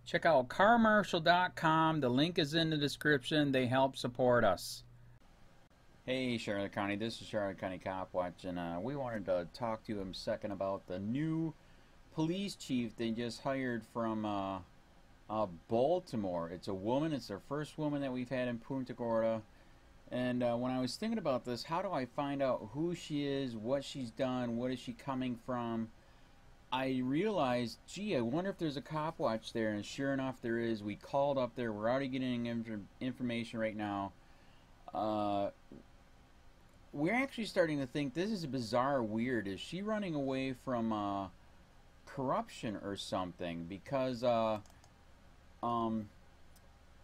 Check out carmarshal.com. The link is in the description. They help support us. Hey Charlotte County, this is Charlotte County COPWATCH, and we wanted to talk to you in a second about the new police chief they just hired from Baltimore. It's a woman. It's their first woman that we've had in Punta Gorda. And when I was thinking about this, how do I find out who she is, what she's done, what is she coming from? I realized, gee, I wonder if there's a COPWATCH there, and sure enough there is. We called up there. We're already getting information right now. We're actually starting to think this is bizarre, weird. Is she running away from corruption or something? Because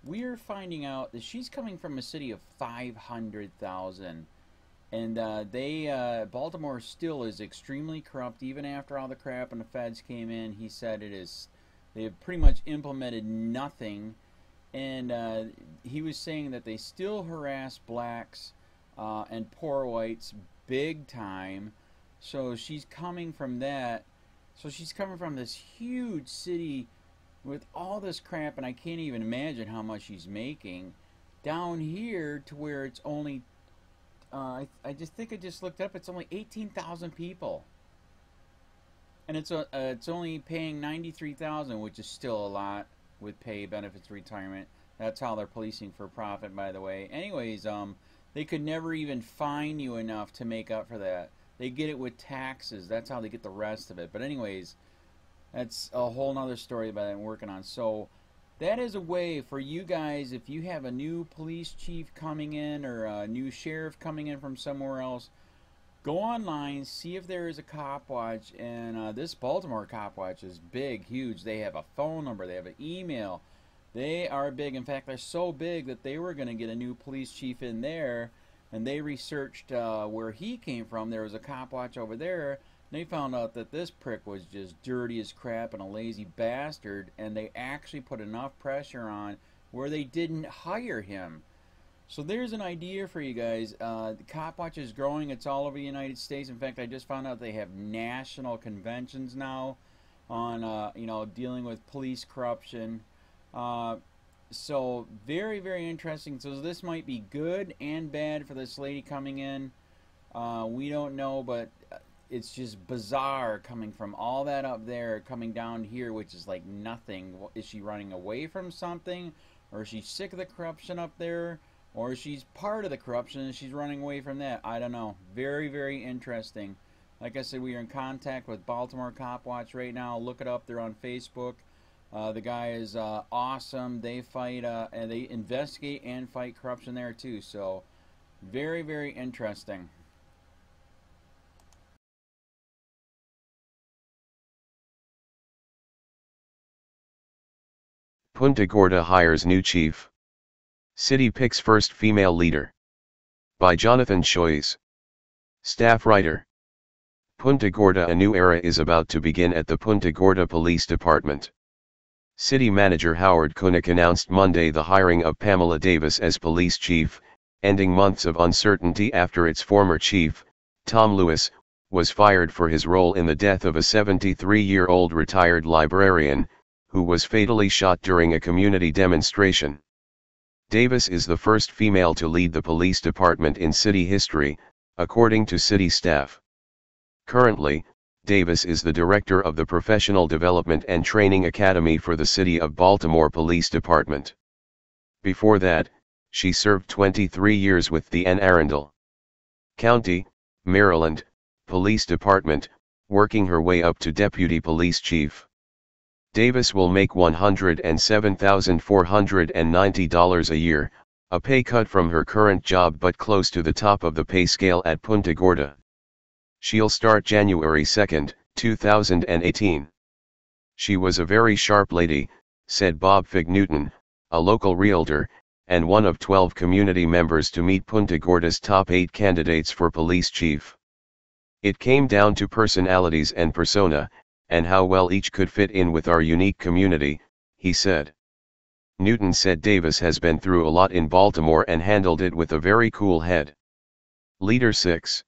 we're finding out that she's coming from a city of 500,000. And Baltimore still is extremely corrupt, even after all the crap and the feds came in. He said they have pretty much implemented nothing. And he was saying that they still harass blacks and poor whites big time. So she's coming from that. So she's coming from this huge city with all this crap, and I can't even imagine how much she's making, down here to where it's only I just looked up. It's only 18,000 people, and it's only paying 93,000, which is still a lot with pay, benefits, retirement. That's how they're policing for profit, by the way. Anyways, they could never even fine you enough to make up for that. They get it with taxes. That's how they get the rest of it. But anyways, that's a whole nother story that I'm working on. So that is a way for you guys, if you have a new police chief coming in or a new sheriff coming in from somewhere else, go online, see if there is a COPWATCH. And this Baltimore COPWATCH is big, huge. They have a phone number, they have an email. They are big. In fact, they're so big that they were going to get a new police chief in there, and they researched where he came from. There was a COPWATCH over there. They found out that this prick was just dirty as crap and a lazy bastard, and they actually put enough pressure on where they didn't hire him. So there's an idea for you guys. The COPWATCH is growing. It's all over the United States. In fact, I just found out they have national conventions now on dealing with police corruption. So very, very interesting. So this might be good and bad for this lady coming in. We don't know, but it's just bizarre coming from all that up there, coming down here, which is like nothing. Is she running away from something? Or is she sick of the corruption up there? Or she's part of the corruption and she's running away from that? I don't know. Very, very interesting. Like I said, we are in contact with Baltimore COPWATCH right now. Look it up. They're on Facebook. The guy is awesome. They fight and they investigate and fight corruption there too. So very, very interesting. Punta Gorda hires new chief. City picks first female leader. By Jonathan Shoyes. Staff writer. Punta Gorda. A new era is about to begin at the Punta Gorda Police Department. City Manager Howard Koenig announced Monday the hiring of Pamela Davis as police chief, ending months of uncertainty after its former chief, Tom Lewis, was fired for his role in the death of a 73-year-old retired librarian, who was fatally shot during a community demonstration. Davis is the first female to lead the police department in city history, according to city staff. Currently, Davis is the director of the Professional Development and Training Academy for the City of Baltimore Police Department. Before that, she served 23 years with the Anne Arundel County, Maryland, Police Department, working her way up to Deputy Police Chief. Davis will make $107,490 a year, a pay cut from her current job but close to the top of the pay scale at Punta Gorda. She'll start January 2, 2018. She was a very sharp lady, said Bob Fig-Newton, a local realtor, and one of 12 community members to meet Punta Gorda's top 8 candidates for police chief. It came down to personalities and persona, and how well each could fit in with our unique community, he said. Newton said Davis has been through a lot in Baltimore and handled it with a very cool head. Leader 6.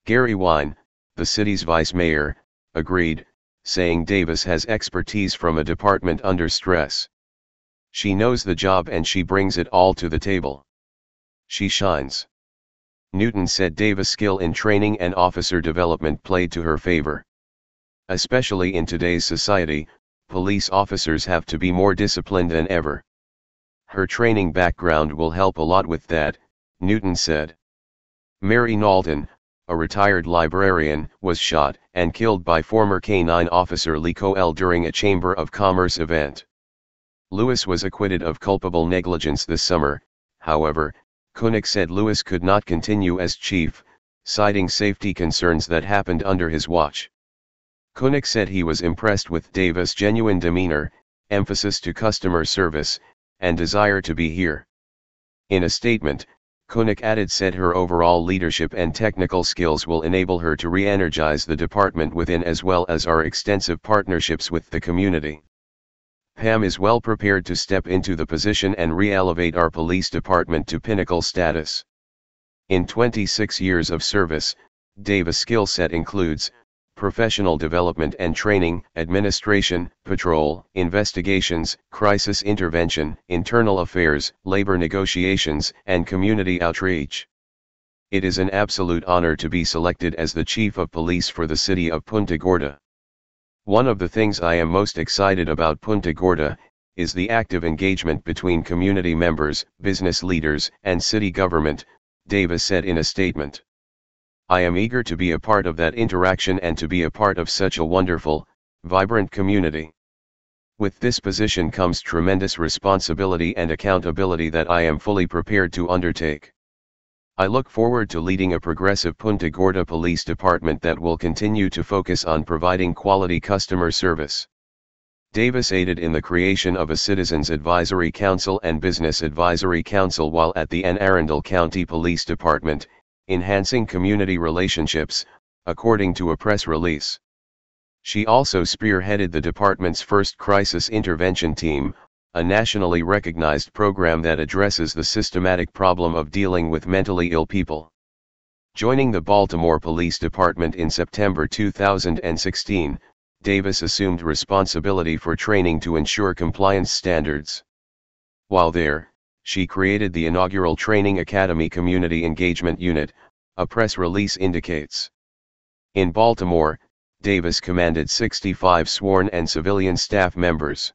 Gary Wine, the city's vice mayor, agreed, saying Davis has expertise from a department under stress. She knows the job and she brings it all to the table. She shines. Newton said Davis' skill in training and officer development played to her favor. Especially in today's society, police officers have to be more disciplined than ever. Her training background will help a lot with that, Newton said. Mary Knowlton, a retired librarian, was shot and killed by former K-9 officer Lee Coell during a Chamber of Commerce event. Lewis was acquitted of culpable negligence this summer. However, Koenig said Lewis could not continue as chief, citing safety concerns that happened under his watch. Koenig said he was impressed with Davis' genuine demeanor, emphasis to customer service, and desire to be here. In a statement, Koenig said her overall leadership and technical skills will enable her to re-energize the department within as well as our extensive partnerships with the community. Pam is well prepared to step into the position and re-elevate our police department to pinnacle status. In 26 years of service, Davis' skill set includes professional development and training, administration, patrol, investigations, crisis intervention, internal affairs, labor negotiations, and community outreach. It is an absolute honor to be selected as the Chief of Police for the city of Punta Gorda. One of the things I am most excited about Punta Gorda is the active engagement between community members, business leaders, and city government, Davis said in a statement. I am eager to be a part of that interaction and to be a part of such a wonderful, vibrant community. With this position comes tremendous responsibility and accountability that I am fully prepared to undertake. I look forward to leading a progressive Punta Gorda Police Department that will continue to focus on providing quality customer service. Davis aided in the creation of a Citizens Advisory Council and Business Advisory Council while at the Anne Arundel County Police Department, enhancing community relationships, according to a press release. She also spearheaded the department's first crisis intervention team, a nationally recognized program that addresses the systematic problem of dealing with mentally ill people. Joining the Baltimore Police Department in September 2016, Davis assumed responsibility for training to ensure compliance standards. While there, she created the inaugural Training Academy Community Engagement Unit, a press release indicates. In Baltimore, Davis commanded 65 sworn and civilian staff members.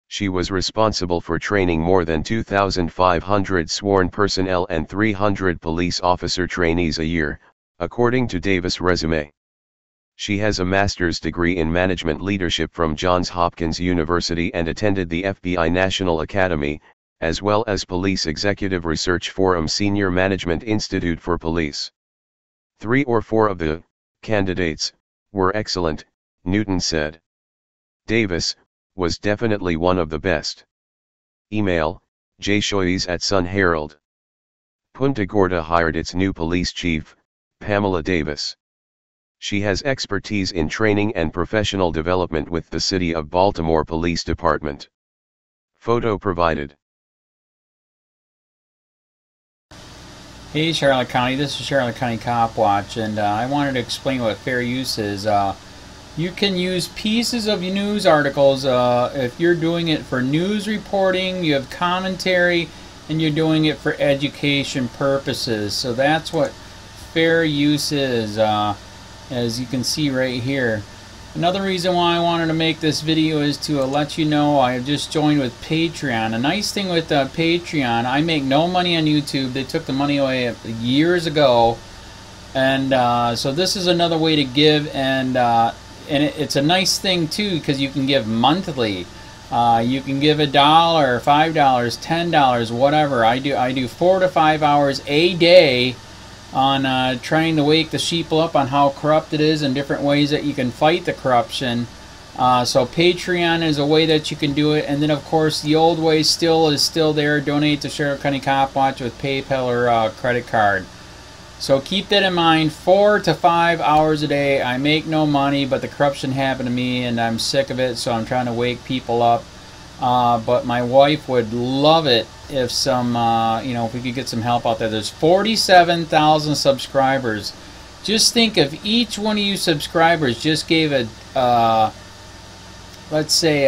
She was responsible for training more than 2,500 sworn personnel and 300 police officer trainees a year, according to Davis' resume. She has a master's degree in management leadership from Johns Hopkins University and attended the FBI National Academy, as well as Police Executive Research Forum Senior Management Institute for Police. 3 or 4 of the candidates were excellent, Newton said. Davis was definitely one of the best. Email, jshoyes@Sun Herald. Punta Gorda hired its new police chief, Pamela Davis. She has expertise in training and professional development with the City of Baltimore Police Department. Photo provided. Hey Charlotte County, this is Charlotte County Cop Watch, and I wanted to explain what fair use is. You can use pieces of news articles if you're doing it for news reporting, you have commentary, and you're doing it for education purposes. So that's what fair use is, as you can see right here. Another reason why I wanted to make this video is to let you know I have just joined with Patreon. A nice thing with Patreon, I make no money on YouTube. They took the money away years ago, and so this is another way to give, and it's a nice thing too because you can give monthly. You can give $1, $5, $10, whatever. I do 4 to 5 hours a day on trying to wake the sheep up on how corrupt it is and different ways that you can fight the corruption. So Patreon is a way that you can do it, and then of course the old way is still there. Donate to Charlotte County Cop Watch with PayPal or credit card. So keep that in mind. 4 to 5 hours a day. I make no money, but the corruption happened to me and I'm sick of it, so I'm trying to wake people up. But my wife would love it if some, if we could get some help out there. There's 47,000 subscribers. just think if each one of you subscribers just gave a, let's say,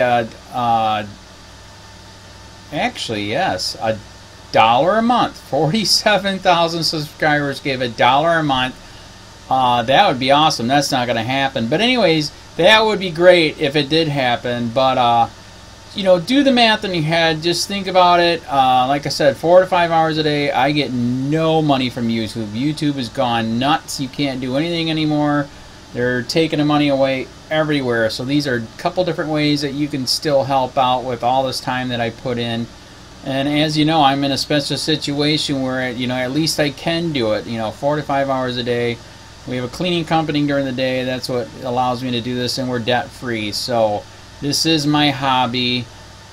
actually, yes, $1 a month. 47,000 subscribers gave $1 a month. That would be awesome. That's not going to happen. But anyways, that would be great if it did happen. But, you know, do the math in your head. Just think about it. Like I said, 4 to 5 hours a day. I get no money from YouTube. YouTube has gone nuts. You can't do anything anymore. They're taking the money away everywhere. So these are a couple different ways that you can still help out with all this time that I put in. And as you know, I'm in a special situation where, you know, at least I can do it. You know, 4 to 5 hours a day. We have a cleaning company during the day. That's what allows me to do this, and we're debt-free. So this is my hobby.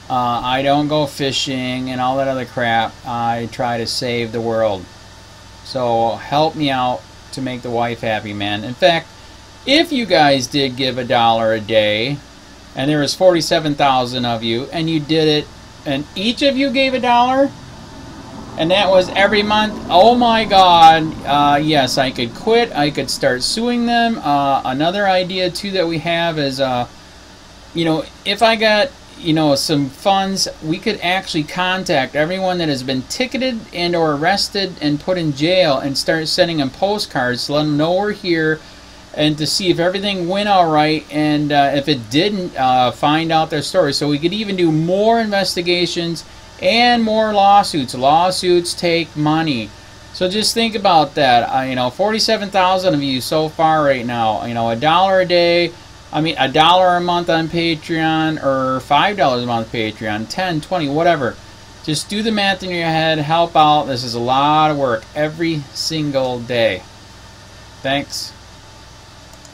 I don't go fishing and all that other crap. I try to save the world. So help me out to make the wife happy, man. In fact, if you guys did give $1 a day, and there was 47,000 of you, and you did it, and each of you gave $1, and that was every month, oh my God, yes, I could quit. I could start suing them. Another idea, too, that we have is, you know, if I got, you know, some funds, we could actually contact everyone that has been ticketed and or arrested and put in jail and start sending them postcards to let them know we're here and to see if everything went all right, and if it didn't, find out their story. So we could even do more investigations and more lawsuits. Lawsuits take money. So just think about that. You know, 47,000 of you so far right now. You know, $1 a day. I mean, $1 a month on Patreon, or $5 a month Patreon, 10, 20, whatever. Just do the math in your head. Help out. This is a lot of work every single day. Thanks.